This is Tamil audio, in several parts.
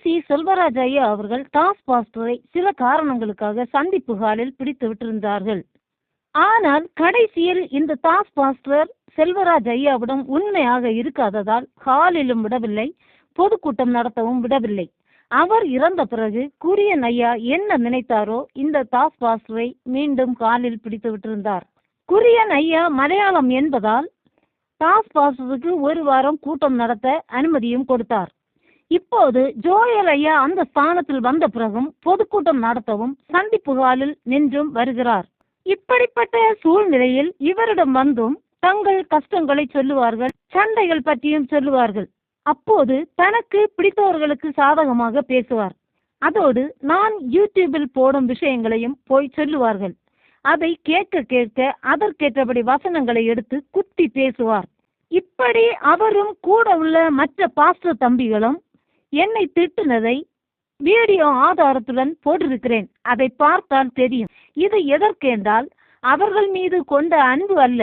சி செல்வராஜ் ஐயா அவர்கள் டாஸ்க் மாஸ்டரை சில காரணங்களுக்காக சந்திப்பு ஹாலில் பிடித்து விட்டிருந்தார்கள். ஆனால் கடைசியில் இந்த டாஸ்க் மாஸ்டர் செல்வராஜ் ஐயாவிடம் உண்மையாக இருக்காததால் ஹாலிலும் விடவில்லை, பொதுக்கூட்டம் நடத்தவும் விடவில்லை. அவர் இறந்த பிறகு குரியன் ஐயா என்ன நினைத்தாரோ இந்த டாஸ்க் மாஸ்டரை மீண்டும் ஹாலில் பிடித்து விட்டிருந்தார். குரியன் ஐயா மலையாளம் என்பதால் டாஸ்க் மாஸ்டருக்கு ஒரு வாரம் கூட்டம் நடத்த அனுமதியும் கொடுத்தார். இப்போது ஜோயல் ஐயா அந்த ஸ்தானத்தில் வந்த பிறகும் பொதுக்கூட்டம் நடத்தவும் சந்திப்பு ஹாலில் நின்றும் வருகிறார். இப்படிப்பட்ட சூழ்நிலையில் இவரிடம் வந்தும் தங்கள் கஷ்டங்களை சொல்லுவார்கள், சண்டைகள் பற்றியும் சொல்லுவார்கள். அப்போது தனக்கு பிடித்தவர்களுக்கு சாதகமாக பேசுவார். அதோடு நான் யூடியூபில் போடும் விஷயங்களையும் போய் சொல்லுவார்கள். அதை கேட்க கேட்க அதற்கேற்றபடி வசனங்களை எடுத்து குத்தி பேசுவார். இப்படி அவரும் கூட உள்ள மற்ற பாஸ்டர் தம்பிகளும் என்னை திட்டுனதை வீடியோ ஆதாரத்துடன் போட்டிருக்கிறேன். அதை பார்த்தால் தெரியும். இது எதற்கென்றால் அவர்கள் மீது கொண்ட அன்பு அல்ல,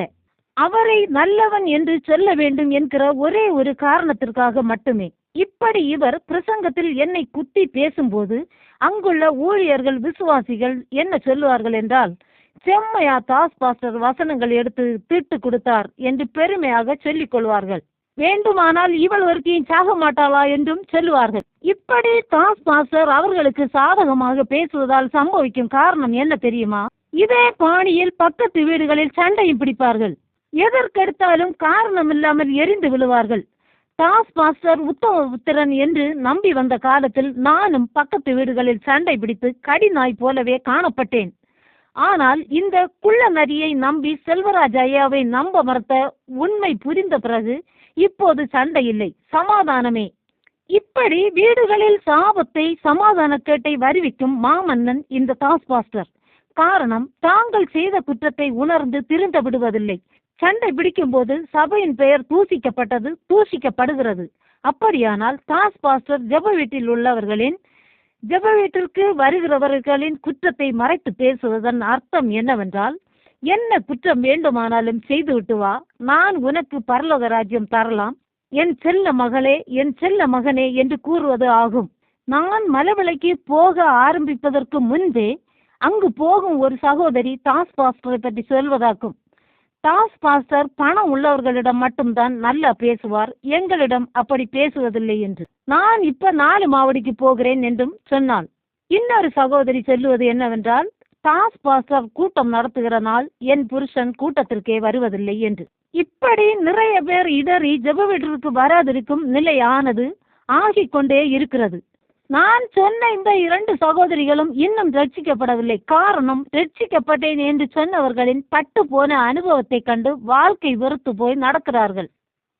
அவரை நல்லவன் என்று சொல்ல வேண்டும் என்கிற ஒரே ஒரு காரணத்திற்காக மட்டுமே. இப்படி இவர் பிரசங்கத்தில் என்னை குத்தி பேசும்போது அங்குள்ள ஊழியர்கள் விசுவாசிகள் என்ன சொல்லுவார்கள் என்றால், செம்மையா டாஸ்க் மாஸ்டர் வசனங்கள் எடுத்து திட்டு கொடுத்தார் என்று பெருமையாக சொல்லிக் கொள்வார்கள். வேண்டுமானால் இவள் ஒருத்தையும் சாக மாட்டாளா என்றும் சொல்லுவார்கள். இப்படி டாஸ்க் மாஸ்டர் அவர்களுக்கு சாதகமாக பேசுவதால் சம்பவிக்கும் காரணம் என்ன தெரியுமா? இதே பாணியில் பக்கத்து வீடுகளில் சண்டையும் பிடிப்பார்கள். எதற்கெடுத்தாலும் காரணம் இல்லாமல் எரிந்து விழுவார்கள். டாஸ்க் மாஸ்டர் உத்தம புத்திரன் என்று நம்பி வந்த காலத்தில் நானும் பக்கத்து வீடுகளில் சண்டை பிடித்து கடிநாய் போலவே காணப்பட்டேன். ஆனால் இந்த குள்ள நரியை நம்பி செல்வராஜ் ஐயாவை நம்ப மறுத்த உண்மை புரிந்த பிறகு இப்போது சண்டை இல்லை, சமாதானமே. இப்படி வீடுகளில் சாபத்தை சமாதானக்கேட்டை வருவிக்கும் மாமன்னன் இந்த டாஸ்க் மாஸ்டர். காரணம், தாங்கள் செய்த குற்றத்தை உணர்ந்து திருந்த விடுவதில்லை. சண்டை பிடிக்கும் போது சபையின் பெயர் தூசிக்கப்பட்டது, தூசிக்கப்படுகிறது. அப்படியானால் டாஸ்க் மாஸ்டர் ஜெப வீட்டில் உள்ளவர்களின் ஜெப வீட்டிற்கு வருகிறவர்களின் குற்றத்தை மறைத்து பேசுவதன் அர்த்தம் என்னவென்றால், என்ன குற்றம் வேண்டுமானாலும் செய்துவிட்டு வா, நான் உனக்கு பரலோக ராஜ்யம் தரலாம், என் செல்ல மகளே, என் செல்ல மகனே என்று கூறுவது ஆகும். நான் மலவிலைக்கு போக ஆரம்பிப்பதற்கு முன்பே அங்கு போகும் ஒரு சகோதரி டாஸ்க் மாஸ்டரை பற்றி சொல்வதாக்கும். டாஸ்க் மாஸ்டர் பணம் உள்ளவர்களிடம் மட்டும்தான் நல்லா பேசுவார், எங்களிடம் அப்படி பேசுவதில்லை என்று. நான் இப்ப 4 மாவடிக்கு போகிறேன் என்றும் சொன்னாள். இன்னொரு சகோதரி சொல்லுவது என்னவென்றால், டாஸ்க் மாஸ்டர் கூட்டம் நடத்துகிற நாள் என் புருஷன் கூட்டத்திற்கே வருவதில்லை என்று. இப்படி நிறைய பேர் இடறி ஜெப வீட்டிற்கு வராதிருக்கும் நிலையானது ஆகிக்கொண்டே இருக்கிறது. நான் சொன்ன இந்த 2 சகோதரிகளும் இன்னும் ரட்சிக்கப்படவில்லை. காரணம், ரட்சிக்கப்பட்டேன் என்று சொன்னவர்களின் பட்டு போன அனுபவத்தை கண்டு வாழ்க்கை வெறுத்து போய் நடக்கிறார்கள்.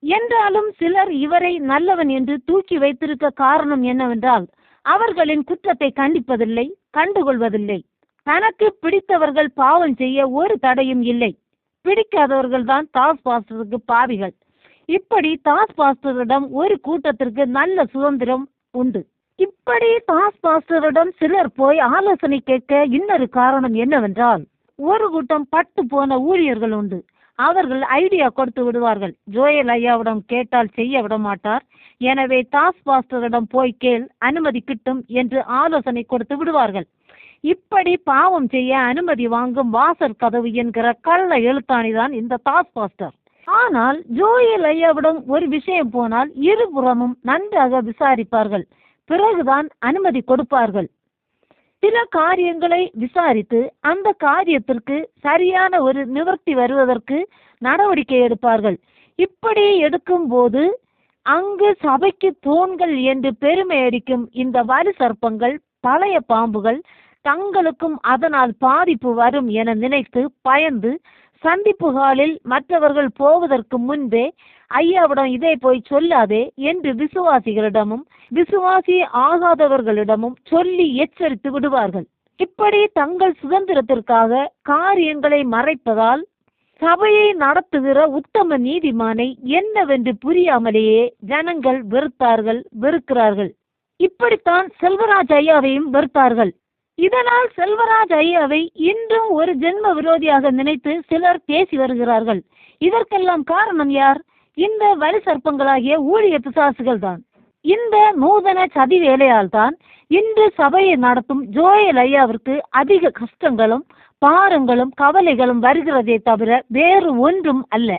என்றாலும் சிலர் இவரை நல்லவன் என்று தூக்கி வைத்திருக்க காரணம் என்னவென்றால், அவர்களின் குற்றத்தை கண்டிப்பதில்லை, கண்டுகொள்வதில்லை. தனக்கு பிடித்தவர்கள் பாவம் செய்ய ஒரு தடையும் இல்லை. பிடிக்காதவர்கள் தான் டாஸ்க் மாஸ்டருக்கு பாவிகள். இப்படி டாஸ்க் மாஸ்டரிடம் ஒரு கூட்டத்திற்கு நல்ல சுதந்திரம் உண்டு. இப்படி டாஸ்க் மாஸ்டரிடம் சிலர் போய் ஆலோசனை கேட்க இன்னொரு காரணம் என்னவென்றால், ஒரு கூட்டம் பட்டு போன ஊழியர்கள் உண்டு. அவர்கள் ஐடியா கொடுத்து விடுவார்கள். ஜோயல் ஐயாவிடம் கேட்டால் செய்ய விட மாட்டார், எனவே டாஸ்க் மாஸ்டரிடம் போய் கேள், அனுமதி கிட்டும் என்று ஆலோசனை கொடுத்து விடுவார்கள். இப்படி பாவம் செய்ய அனுமதி வாங்கும் வாசற் கதவு என்கிற கள்ள எழுத்தாணிதான் இந்த டாஸ்க் மாஸ்டர். ஆனால் ஜோயல் ஐயாவிடம் ஒரு விஷயம் போனால் இருபுறமும் நன்றாக விசாரிப்பார்கள், பிறகுதான் அனுமதி கொடுப்பார்கள். சில காரியங்களை விசாரித்து அந்த காரியத்திற்கு சரியான ஒரு நிவர்த்தி வருவதற்கு நடவடிக்கை எடுப்பார்கள். இப்படி எடுக்கும் போது அங்கு சபைக்கு தூண்கள் என்று பெருமை அடிக்கும் இந்த வலு சர்ப்பங்கள், பழைய பாம்புகள் தங்களுக்கும் அதனால் பாதிப்பு வரும் என நினைத்து பயந்து சந்திப்பு ஹாலில் மற்றவர்கள் போவதற்கு முன்பே ஐயாவிடம் இதை போய் சொல்லாதே என்று விசுவாசிகளிடமும் விசுவாசி ஆகாதவர்களிடமும் சொல்லி எச்சரித்து விடுவார்கள். இப்படி தங்கள் சுதந்திரத்திற்காக காரியங்களை மறைப்பதால் சபையை நடத்துகிற உத்தம நீதிமானை என்னவென்று புரியாமலேயே ஜனங்கள் வெறுக்கிறார்கள். இப்படித்தான் செல்வராஜ் ஐயாவையும் வெறுத்தார்கள். இதனால் செல்வராஜ் ஐயாவை இன்றும் ஒரு ஜென்ம விரோதியாக நினைத்து சிலர் பேசி வருகிறார்கள். இதற்கெல்லாம் காரணம் யார்? இந்த வலு சர்ப்பங்களாகிய ஊழிய பிசாசுகள் தான். இந்த நூதன சதி வேலையால் தான் இன்று சபையை நடத்தும் ஜோயல் ஐயாவிற்கு அதிக கஷ்டங்களும் பாரங்களும் கவலைகளும் வருகிறதே தவிர வேறு ஒன்றும் அல்ல.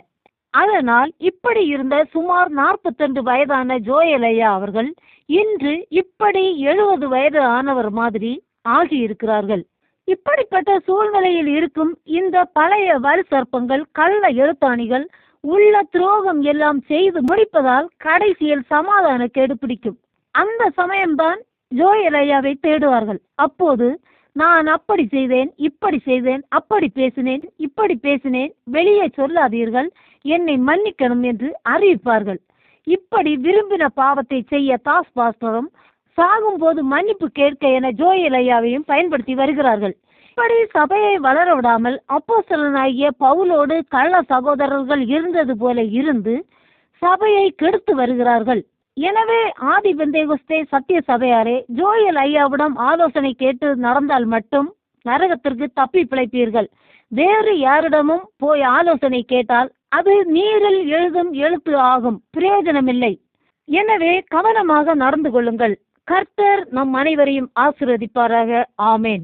அதனால் இப்படி இருந்த சுமார் 42 வயதான ஜோயல் ஐயா அவர்கள் இன்று இப்படி 70 வயது ஆனவர் மாதிரி ஆகியிருக்கிறார்கள். இப்படிப்பட்ட சூழ்நிலையில் இருக்கும் இந்த பழைய வலு சர்ப்பங்கள், கள்ள எழுத்தாணிகள் உள்ள துரோகம் எல்லாம் செய்து முடிப்பதால் கடைசியில் சமாதான கேடு பிடிக்கும். அந்த சமயம்தான் ஜோயல் ஐயாவை தேடுவார்கள். அப்போது நான் அப்படி செய்தேன், இப்படி செய்தேன், அப்படி பேசினேன், இப்படி பேசினேன், வெளியே சொல்லாதீர்கள், என்னை மன்னிக்கணும் என்று அறிவிப்பார்கள். இப்படி விரும்பின பாவத்தை செய்ய தாஸ் பாஸ்டரும் சாகும்போது மன்னிப்பு கேட்க என ஜோயல் ஐயாவையும் பயன்படுத்தி வருகிறார்கள். இப்படி சபையை வளர விடாமல் அப்போஸ்தலனாகிய பவுலோடு கள்ள சகோதரர்கள் இருந்தது போல இருந்து சபையை கெடுத்து வருகிறார்கள். எனவே ஆதி பெந்தேகொஸ்தே சத்திய சபையாரே, ஜோயல் ஐயாவிடம் ஆலோசனை கேட்டு நடந்தால் மட்டும் நரகத்திற்கு தப்பி பிழைப்பீர்கள். வேறு யாரிடமும் போய் ஆலோசனை கேட்டால் அது நீரில் எழுதும் எழுத்து ஆகும், பிரயோஜனமில்லை. எனவே கவனமாக நடந்து கொள்ளுங்கள். கர்த்தர் நம் அனைவரையும் ஆசீர்வதிப்பாராக. ஆமேன்.